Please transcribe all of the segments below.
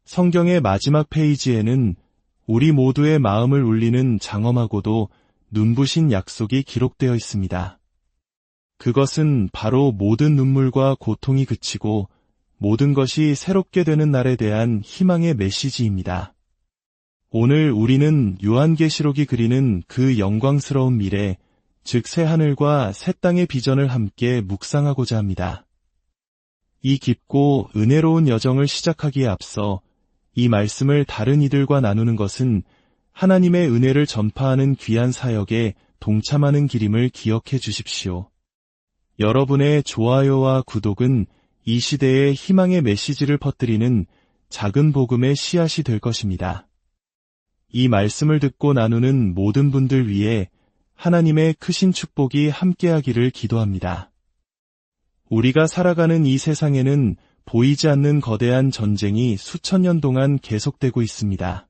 성경의 마지막 페이지에는 우리 모두의 마음을 울리는 장엄하고도 눈부신 약속이 기록되어 있습니다. 그것은 바로 모든 눈물과 고통이 그치고 모든 것이 새롭게 되는 날에 대한 희망의 메시지입니다. 오늘 우리는 요한계시록이 그리는 그 영광스러운 미래, 즉 새하늘과 새 땅의 비전을 함께 묵상하고자 합니다. 이 깊고 은혜로운 여정을 시작하기에 앞서 이 말씀을 다른 이들과 나누는 것은 하나님의 은혜를 전파하는 귀한 사역에 동참하는 길임을 기억해 주십시오. 여러분의 좋아요와 구독은 이 시대에 희망의 메시지를 퍼뜨리는 작은 복음의 씨앗이 될 것입니다. 이 말씀을 듣고 나누는 모든 분들 위해 하나님의 크신 축복이 함께하기를 기도합니다. 우리가 살아가는 이 세상에는 보이지 않는 거대한 전쟁이 수천 년 동안 계속되고 있습니다.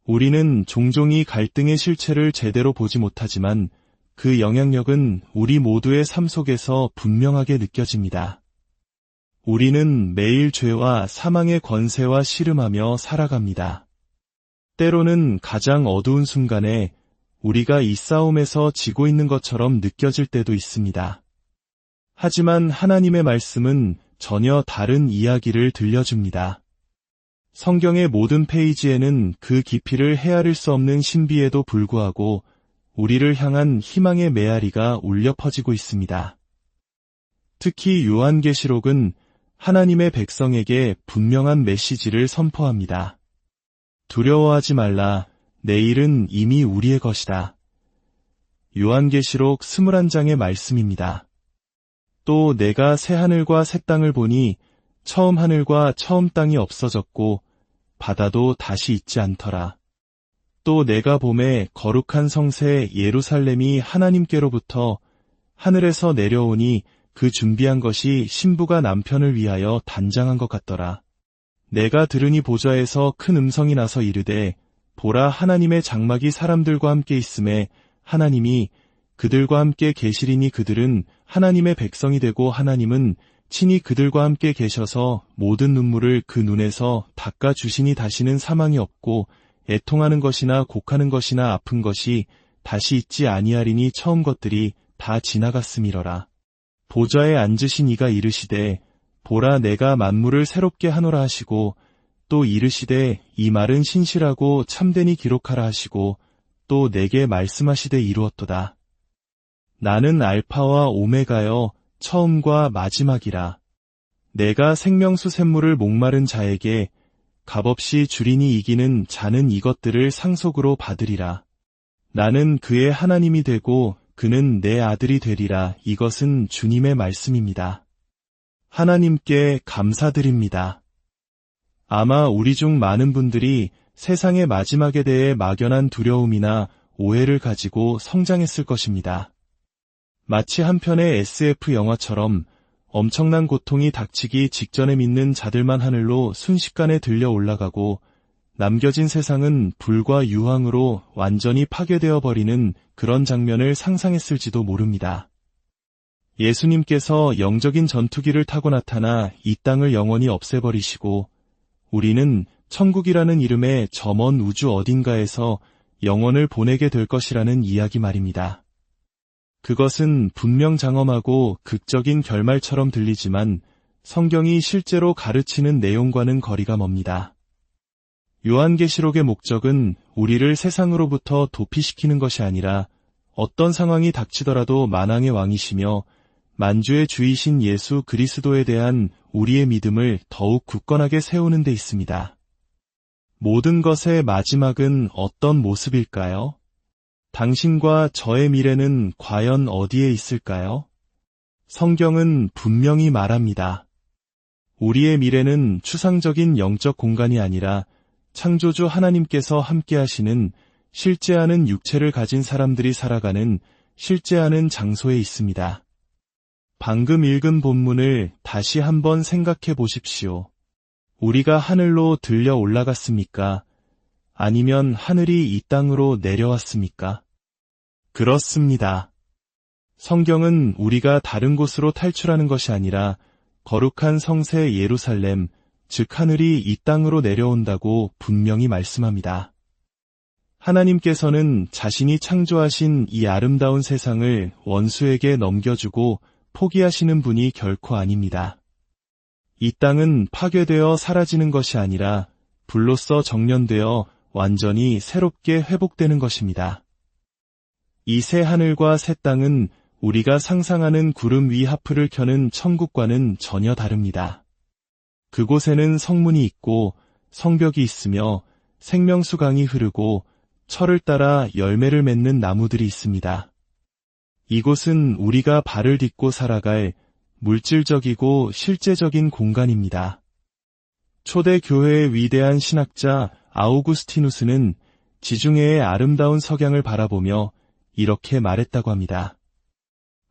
우리는 종종 이 갈등의 실체를 제대로 보지 못하지만 그 영향력은 우리 모두의 삶 속에서 분명하게 느껴집니다. 우리는 매일 죄와 사망의 권세와 씨름하며 살아갑니다. 때로는 가장 어두운 순간에 우리가 이 싸움에서 지고 있는 것처럼 느껴질 때도 있습니다. 하지만 하나님의 말씀은 전혀 다른 이야기를 들려줍니다. 성경의 모든 페이지에는 그 깊이를 헤아릴 수 없는 신비에도 불구하고 우리를 향한 희망의 메아리가 울려 퍼지고 있습니다. 특히 요한계시록은 하나님의 백성에게 분명한 메시지를 선포합니다. 두려워하지 말라. 내일은 이미 우리의 것이다. 요한계시록 21장의 말씀입니다. 또 내가 새 하늘과 새 땅을 보니 처음 하늘과 처음 땅이 없어졌고 바다도 다시 있지 않더라. 또 내가 보매 거룩한 성새 예루살렘이 하나님께로부터 하늘에서 내려오니 그 준비한 것이 신부가 남편을 위하여 단장한 것 같더라. 내가 들으니 보좌에서 큰 음성이 나서 이르되 보라 하나님의 장막이 사람들과 함께 있음에 하나님이 그들과 함께 계시리니 그들은 하나님의 백성이 되고 하나님은 친히 그들과 함께 계셔서 모든 눈물을 그 눈에서 닦아주시니 다시는 사망이 없고 애통하는 것이나 곡하는 것이나 아픈 것이 다시 있지 아니하리니 처음 것들이 다 지나갔음이러라. 보좌에 앉으신 이가 이르시되 보라 내가 만물을 새롭게 하노라 하시고 또 이르시되 이 말은 신실하고 참되니 기록하라 하시고 또 내게 말씀하시되 이루었도다. 나는 알파와 오메가여 처음과 마지막이라. 내가 생명수 샘물을 목마른 자에게 값없이 주리니 이기는 자는 이것들을 상속으로 받으리라. 나는 그의 하나님이 되고 그는 내 아들이 되리라. 이것은 주님의 말씀입니다. 하나님께 감사드립니다. 아마 우리 중 많은 분들이 세상의 마지막에 대해 막연한 두려움이나 오해를 가지고 성장했을 것입니다. 마치 한 편의 SF 영화처럼 엄청난 고통이 닥치기 직전에 믿는 자들만 하늘로 순식간에 들려 올라가고 남겨진 세상은 불과 유황으로 완전히 파괴되어 버리는 그런 장면을 상상했을지도 모릅니다. 예수님께서 영적인 전투기를 타고 나타나 이 땅을 영원히 없애버리시고 우리는 천국이라는 이름의 저 먼 우주 어딘가에서 영혼을 보내게 될 것이라는 이야기 말입니다. 그것은 분명 장엄하고 극적인 결말처럼 들리지만 성경이 실제로 가르치는 내용과는 거리가 멉니다. 요한계시록의 목적은 우리를 세상으로부터 도피시키는 것이 아니라 어떤 상황이 닥치더라도 만왕의 왕이시며 만주의 주이신 예수 그리스도에 대한 우리의 믿음을 더욱 굳건하게 세우는 데 있습니다. 모든 것의 마지막은 어떤 모습일까요? 당신과 저의 미래는 과연 어디에 있을까요? 성경은 분명히 말합니다. 우리의 미래는 추상적인 영적 공간이 아니라 창조주 하나님께서 함께하시는 실제하는 육체를 가진 사람들이 살아가는 실제하는 장소에 있습니다. 방금 읽은 본문을 다시 한번 생각해 보십시오. 우리가 하늘로 들려 올라갔습니까? 아니면 하늘이 이 땅으로 내려왔습니까? 그렇습니다. 성경은 우리가 다른 곳으로 탈출하는 것이 아니라 거룩한 성새 예루살렘, 즉 하늘이 이 땅으로 내려온다고 분명히 말씀합니다. 하나님께서는 자신이 창조하신 이 아름다운 세상을 원수에게 넘겨주고 포기하시는 분이 결코 아닙니다. 이 땅은 파괴되어 사라지는 것이 아니라 불로써 정련되어 완전히 새롭게 회복되는 것입니다. 이 새 하늘과 새 땅은 우리가 상상하는 구름 위 하프를 켜는 천국과는 전혀 다릅니다. 그곳에는 성문이 있고 성벽이 있으며 생명수강이 흐르고 철을 따라 열매를 맺는 나무들이 있습니다. 이곳은 우리가 발을 딛고 살아갈 물질적이고 실제적인 공간입니다. 초대 교회의 위대한 신학자 아우구스티누스는 지중해의 아름다운 석양을 바라보며 이렇게 말했다고 합니다.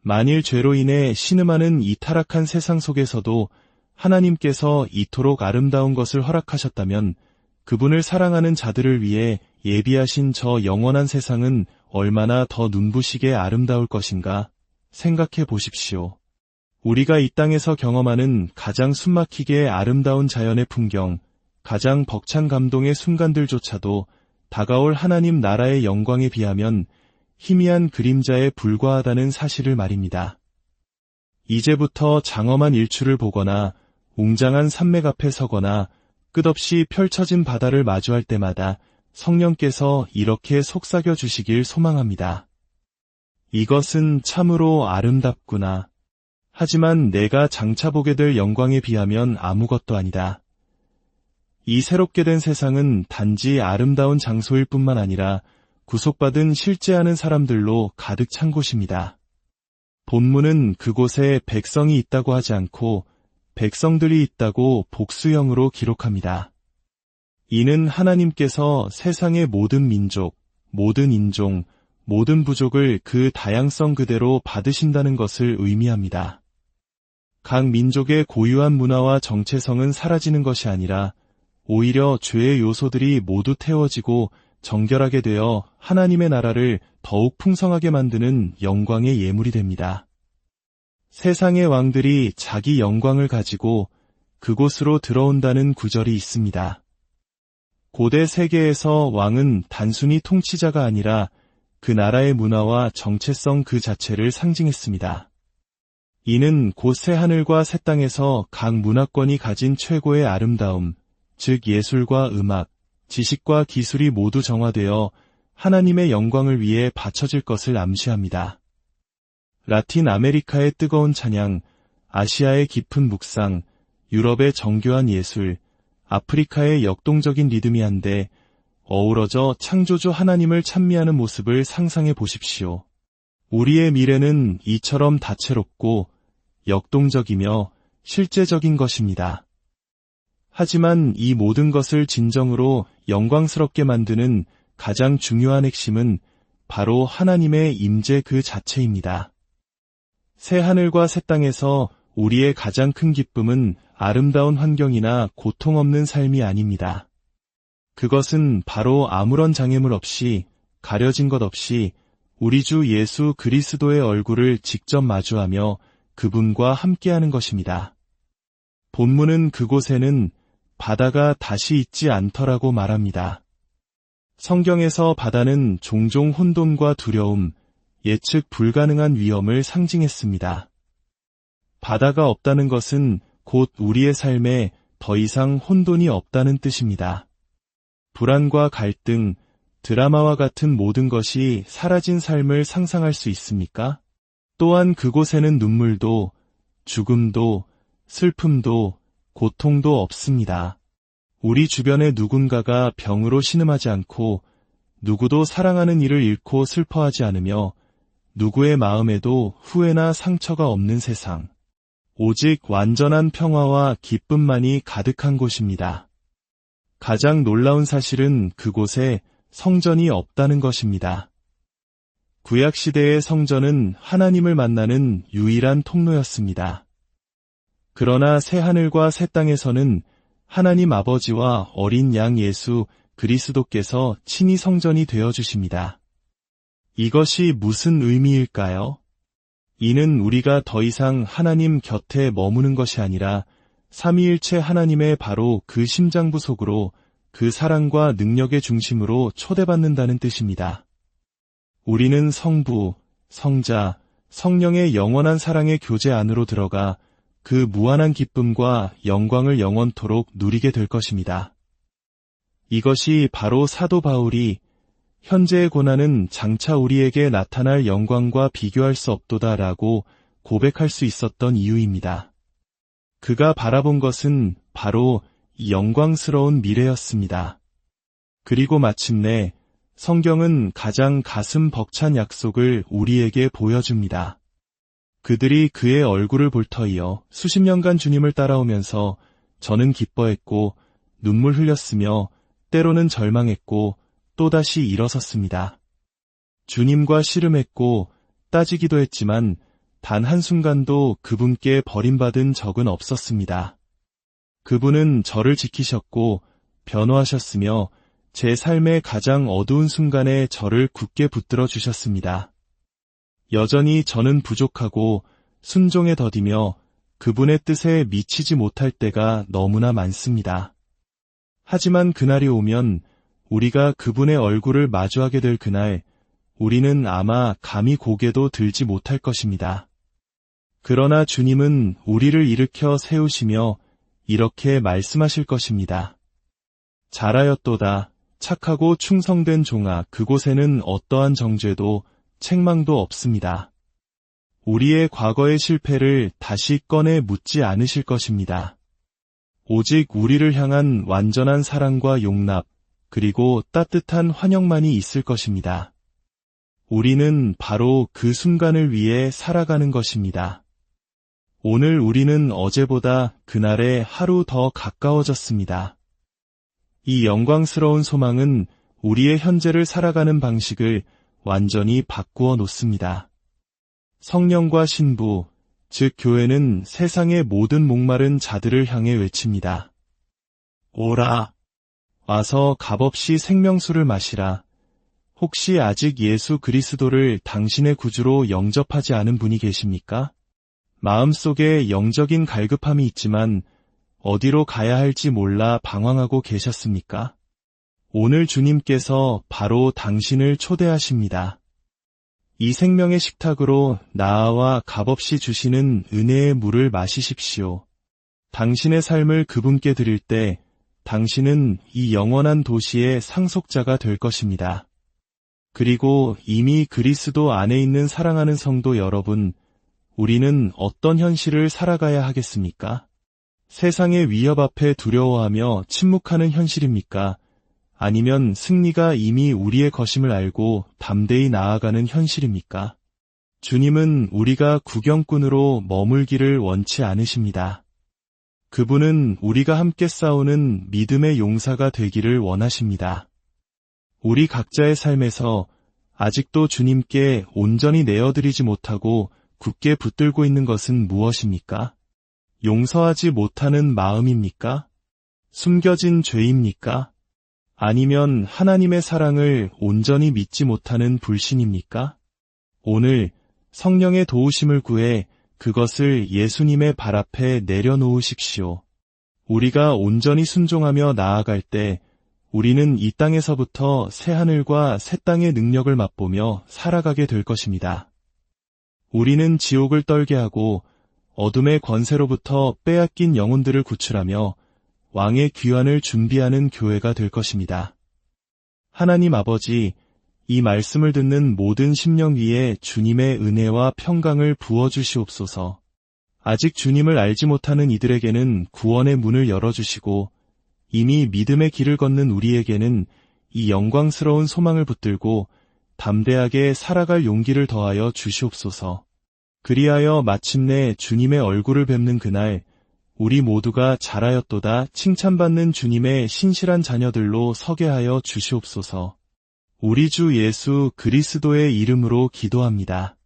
만일 죄로 인해 신음하는 이 타락한 세상 속에서도 하나님께서 이토록 아름다운 것을 허락하셨다면 그분을 사랑하는 자들을 위해 예비하신 저 영원한 세상은 얼마나 더 눈부시게 아름다울 것인가 생각해 보십시오. 우리가 이 땅에서 경험하는 가장 숨막히게 아름다운 자연의 풍경, 가장 벅찬 감동의 순간들조차도 다가올 하나님 나라의 영광에 비하면 희미한 그림자에 불과하다는 사실을 말입니다. 이제부터 장엄한 일출을 보거나 웅장한 산맥 앞에 서거나 끝없이 펼쳐진 바다를 마주할 때마다 성령께서 이렇게 속삭여 주시길 소망합니다. 이것은 참으로 아름답구나. 하지만 내가 장차 보게 될 영광에 비하면 아무것도 아니다. 이 새롭게 된 세상은 단지 아름다운 장소일 뿐만 아니라 구속받은 실제하는 사람들로 가득 찬 곳입니다. 본문은 그곳에 백성이 있다고 하지 않고 백성들이 있다고 복수형으로 기록합니다. 이는 하나님께서 세상의 모든 민족, 모든 인종, 모든 부족을 그 다양성 그대로 받으신다는 것을 의미합니다. 각 민족의 고유한 문화와 정체성은 사라지는 것이 아니라 오히려 죄의 요소들이 모두 태워지고 정결하게 되어 하나님의 나라를 더욱 풍성하게 만드는 영광의 예물이 됩니다. 세상의 왕들이 자기 영광을 가지고 그곳으로 들어온다는 구절이 있습니다. 고대 세계에서 왕은 단순히 통치자가 아니라 그 나라의 문화와 정체성 그 자체를 상징했습니다. 이는 곧 새 하늘과 새 땅에서 각 문화권이 가진 최고의 아름다움, 즉 예술과 음악, 지식과 기술이 모두 정화되어 하나님의 영광을 위해 바쳐질 것을 암시합니다. 라틴 아메리카의 뜨거운 찬양, 아시아의 깊은 묵상, 유럽의 정교한 예술, 아프리카의 역동적인 리듬이 한데 어우러져 창조주 하나님을 찬미하는 모습을 상상해 보십시오. 우리의 미래는 이처럼 다채롭고 역동적이며 실제적인 것입니다. 하지만 이 모든 것을 진정으로 영광스럽게 만드는 가장 중요한 핵심은 바로 하나님의 임재 그 자체입니다. 새 하늘과 새 땅에서 우리의 가장 큰 기쁨은 아름다운 환경이나 고통 없는 삶이 아닙니다. 그것은 바로 아무런 장애물 없이 가려진 것 없이 우리 주 예수 그리스도의 얼굴을 직접 마주하며 그분과 함께하는 것입니다. 본문은 그곳에는 바다가 다시 있지 않더라고 말합니다. 성경에서 바다는 종종 혼돈과 두려움, 예측 불가능한 위험을 상징했습니다. 바다가 없다는 것은 곧 우리의 삶에 더 이상 혼돈이 없다는 뜻입니다. 불안과 갈등, 드라마와 같은 모든 것이 사라진 삶을 상상할 수 있습니까? 또한 그곳에는 눈물도, 죽음도, 슬픔도, 고통도 없습니다. 우리 주변에 누군가가 병으로 신음하지 않고 누구도 사랑하는 이를 잃고 슬퍼하지 않으며 누구의 마음에도 후회나 상처가 없는 세상. 오직 완전한 평화와 기쁨만이 가득한 곳입니다. 가장 놀라운 사실은 그곳에 성전이 없다는 것입니다. 구약시대의 성전은 하나님을 만나는 유일한 통로였습니다. 그러나 새 하늘과 새 땅에서는 하나님 아버지와 어린 양 예수 그리스도께서 친히 성전이 되어주십니다. 이것이 무슨 의미일까요? 이는 우리가 더 이상 하나님 곁에 머무는 것이 아니라 삼위일체 하나님의 바로 그 심장부 속으로 그 사랑과 능력의 중심으로 초대받는다는 뜻입니다. 우리는 성부, 성자, 성령의 영원한 사랑의 교제 안으로 들어가 그 무한한 기쁨과 영광을 영원토록 누리게 될 것입니다. 이것이 바로 사도 바울이 현재의 고난은 장차 우리에게 나타날 영광과 비교할 수 없도다라고 고백할 수 있었던 이유입니다. 그가 바라본 것은 바로 이 영광스러운 미래였습니다. 그리고 마침내 성경은 가장 가슴 벅찬 약속을 우리에게 보여줍니다. 그들이 그의 얼굴을 볼 터이어 수십 년간 주님을 따라오면서 저는 기뻐했고 눈물 흘렸으며 때로는 절망했고 또다시 일어섰습니다. 주님과 씨름했고 따지기도 했지만 단 한순간도 그분께 버림받은 적은 없었습니다. 그분은 저를 지키셨고 변호하셨으며 제 삶의 가장 어두운 순간에 저를 굳게 붙들어 주셨습니다. 여전히 저는 부족하고 순종에 더디며 그분의 뜻에 미치지 못할 때가 너무나 많습니다. 하지만 그날이 오면 우리가 그분의 얼굴을 마주하게 될 그날, 우리는 아마 감히 고개도 들지 못할 것입니다. 그러나 주님은 우리를 일으켜 세우시며 이렇게 말씀하실 것입니다. 잘하였도다. 착하고 충성된 종아, 그곳에는 어떠한 정죄도 책망도 없습니다. 우리의 과거의 실패를 다시 꺼내 묻지 않으실 것입니다. 오직 우리를 향한 완전한 사랑과 용납, 그리고 따뜻한 환영만이 있을 것입니다. 우리는 바로 그 순간을 위해 살아가는 것입니다. 오늘 우리는 어제보다 그날에 하루 더 가까워졌습니다. 이 영광스러운 소망은 우리의 현재를 살아가는 방식을 완전히 바꾸어 놓습니다. 성령과 신부, 즉 교회는 세상의 모든 목마른 자들을 향해 외칩니다. 오라! 와서 값없이 생명수를 마시라. 혹시 아직 예수 그리스도를 당신의 구주로 영접하지 않은 분이 계십니까? 마음속에 영적인 갈급함이 있지만 어디로 가야 할지 몰라 방황하고 계셨습니까? 오늘 주님께서 바로 당신을 초대하십니다. 이 생명의 식탁으로 나아와 값없이 주시는 은혜의 물을 마시십시오. 당신의 삶을 그분께 드릴 때 당신은 이 영원한 도시의 상속자가 될 것입니다. 그리고 이미 그리스도 안에 있는 사랑하는 성도 여러분, 우리는 어떤 현실을 살아가야 하겠습니까? 세상의 위협 앞에 두려워하며 침묵하는 현실입니까? 아니면 승리가 이미 우리의 것임을 알고 담대히 나아가는 현실입니까? 주님은 우리가 구경꾼으로 머물기를 원치 않으십니다. 그분은 우리가 함께 싸우는 믿음의 용사가 되기를 원하십니다. 우리 각자의 삶에서 아직도 주님께 온전히 내어드리지 못하고 굳게 붙들고 있는 것은 무엇입니까? 용서하지 못하는 마음입니까? 숨겨진 죄입니까? 아니면 하나님의 사랑을 온전히 믿지 못하는 불신입니까? 오늘 성령의 도우심을 구해 그것을 예수님의 발 앞에 내려놓으십시오. 우리가 온전히 순종하며 나아갈 때 우리는 이 땅에서부터 새 하늘과 새 땅의 능력을 맛보며 살아가게 될 것입니다. 우리는 지옥을 떨게 하고 어둠의 권세로부터 빼앗긴 영혼들을 구출하며 왕의 귀환을 준비하는 교회가 될 것입니다. 하나님 아버지, 이 말씀을 듣는 모든 심령 위에 주님의 은혜와 평강을 부어주시옵소서. 아직 주님을 알지 못하는 이들에게는 구원의 문을 열어주시고 이미 믿음의 길을 걷는 우리에게는 이 영광스러운 소망을 붙들고 담대하게 살아갈 용기를 더하여 주시옵소서. 그리하여 마침내 주님의 얼굴을 뵙는 그날 우리 모두가 잘하였도다 칭찬받는 주님의 신실한 자녀들로 서게 하여 주시옵소서. 우리 주 예수 그리스도의 이름으로 기도합니다.